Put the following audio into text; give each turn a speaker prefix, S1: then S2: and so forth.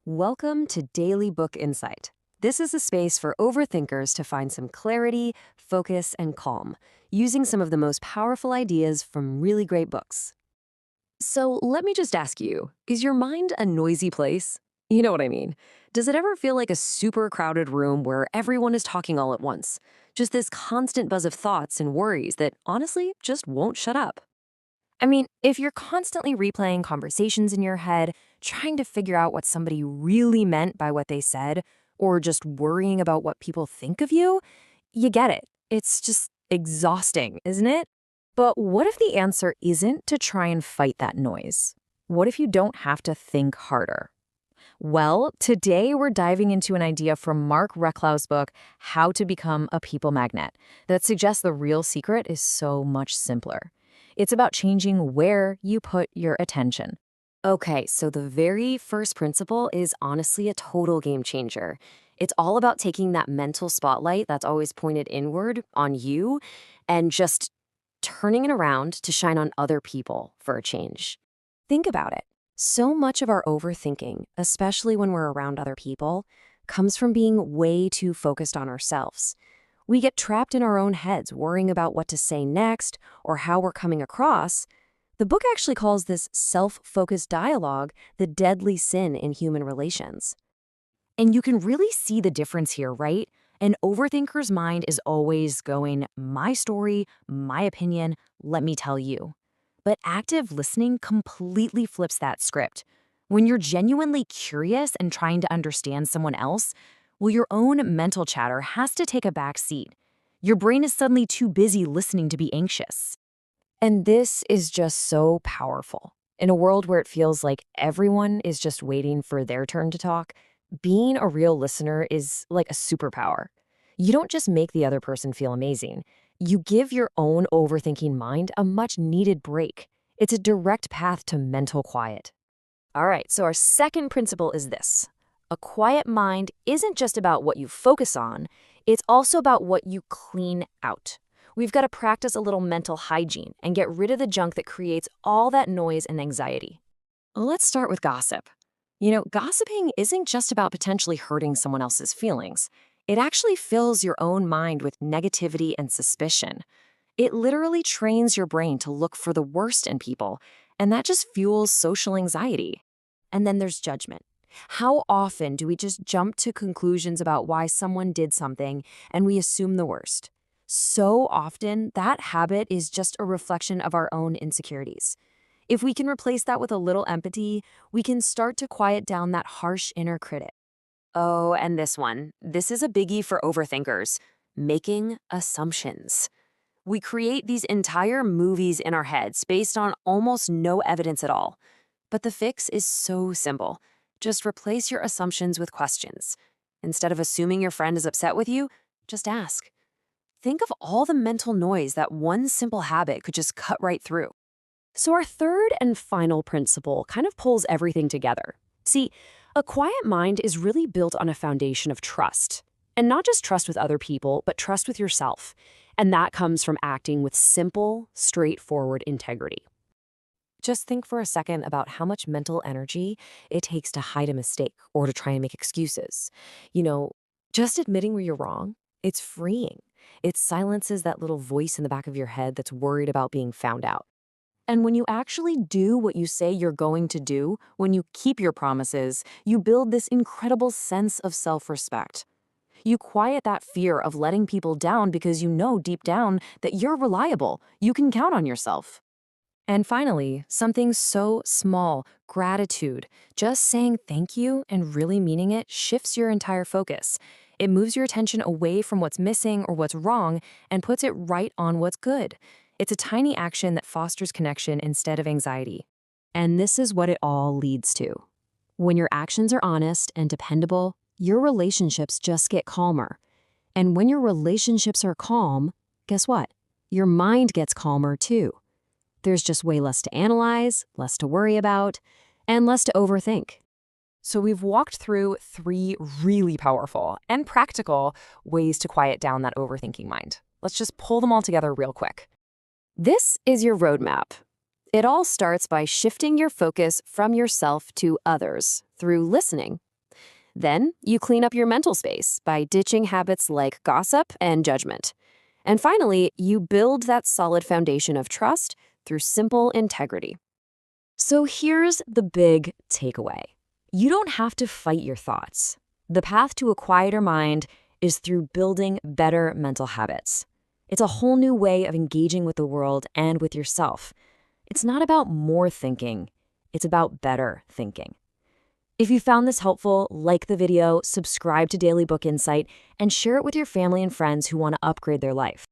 S1: Welcome to Daily Book Insight. This is a space for overthinkers to find some clarity, focus, and calm, using some of the most powerful ideas from really great books. So let me just ask you, is your mind a noisy place? You know what I mean. Does it ever feel like a super crowded room where everyone is talking all at once? Just this constant buzz of thoughts and worries that honestly just won't shut up.
S2: If you're constantly replaying conversations in your head, trying to figure out what somebody really meant by what they said, or just worrying about what people think of you, you get it. It's just exhausting, isn't it? But what if the answer isn't to try and fight that noise? What if you don't have to think harder? Well, today we're diving into an idea from Marc Reklau's book, How to Become a People Magnet, that suggests the real secret is so much simpler. It's about changing where you put your attention.
S1: Okay, so the very first principle is honestly a total game changer. It's all about taking that mental spotlight that's always pointed inward on you and just turning it around to shine on other people for a change. Think about it. So much of our overthinking, especially when we're around other people, comes from being way too focused on ourselves. We get trapped in our own heads, worrying about what to say next or how we're coming across. The book actually calls this self-focused dialogue the deadly sin in human relations. And you can really see the difference here, right? An overthinker's mind is always going, my story, my opinion, let me tell you. But active listening completely flips that script. When you're genuinely curious and trying to understand someone else, well, your own mental chatter has to take a back seat. Your brain is suddenly too busy listening to be anxious. And this is just so powerful. In a world where it feels like everyone is just waiting for their turn to talk, being a real listener is like a superpower. You don't just make the other person feel amazing. You give your own overthinking mind a much needed break. It's a direct path to mental quiet. All right, so our second principle is this. A quiet mind isn't just about what you focus on, it's also about what you clean out. We've got to practice a little mental hygiene and get rid of the junk that creates all that noise and anxiety. Let's start with gossip. Gossiping isn't just about potentially hurting someone else's feelings. It actually fills your own mind with negativity and suspicion. It literally trains your brain to look for the worst in people, and that just fuels social anxiety. And then there's judgment. How often do we just jump to conclusions about why someone did something and we assume the worst? So often, that habit is just a reflection of our own insecurities. If we can replace that with a little empathy, we can start to quiet down that harsh inner critic. Oh, and this one. This is a biggie for overthinkers. Making assumptions. We create these entire movies in our heads based on almost no evidence at all. But the fix is so simple. Just replace your assumptions with questions. Instead of assuming your friend is upset with you, just ask. Think of all the mental noise that one simple habit could just cut right through. So our third and final principle kind of pulls everything together. See, a quiet mind is really built on a foundation of trust. And not just trust with other people, but trust with yourself. And that comes from acting with simple, straightforward integrity. Just think for a second about how much mental energy it takes to hide a mistake or to try and make excuses. You know, just admitting where you're wrong, it's freeing. It silences that little voice in the back of your head that's worried about being found out. And when you actually do what you say you're going to do, when you keep your promises, you build this incredible sense of self-respect. You quiet that fear of letting people down because you know deep down that you're reliable, you can count on yourself. And finally, something so small, gratitude. Just saying thank you and really meaning it shifts your entire focus. It moves your attention away from what's missing or what's wrong and puts it right on what's good. It's a tiny action that fosters connection instead of anxiety. And this is what it all leads to. When your actions are honest and dependable, your relationships just get calmer. And when your relationships are calm, guess what? Your mind gets calmer too. There's just way less to analyze, less to worry about, and less to overthink. So we've walked through 3 really powerful and practical ways to quiet down that overthinking mind. Let's just pull them all together real quick. This is your roadmap. It all starts by shifting your focus from yourself to others through listening Then you clean up your mental space by ditching habits like gossip and judgment. And finally, you build that solid foundation of trust through simple integrity.
S2: So here's the big takeaway. You don't have to fight your thoughts. The path to a quieter mind is through building better mental habits. It's a whole new way of engaging with the world and with yourself. It's not about more thinking, it's about better thinking. If you found this helpful, like the video, subscribe to Daily Book Insight, and share it with your family and friends who want to upgrade their life.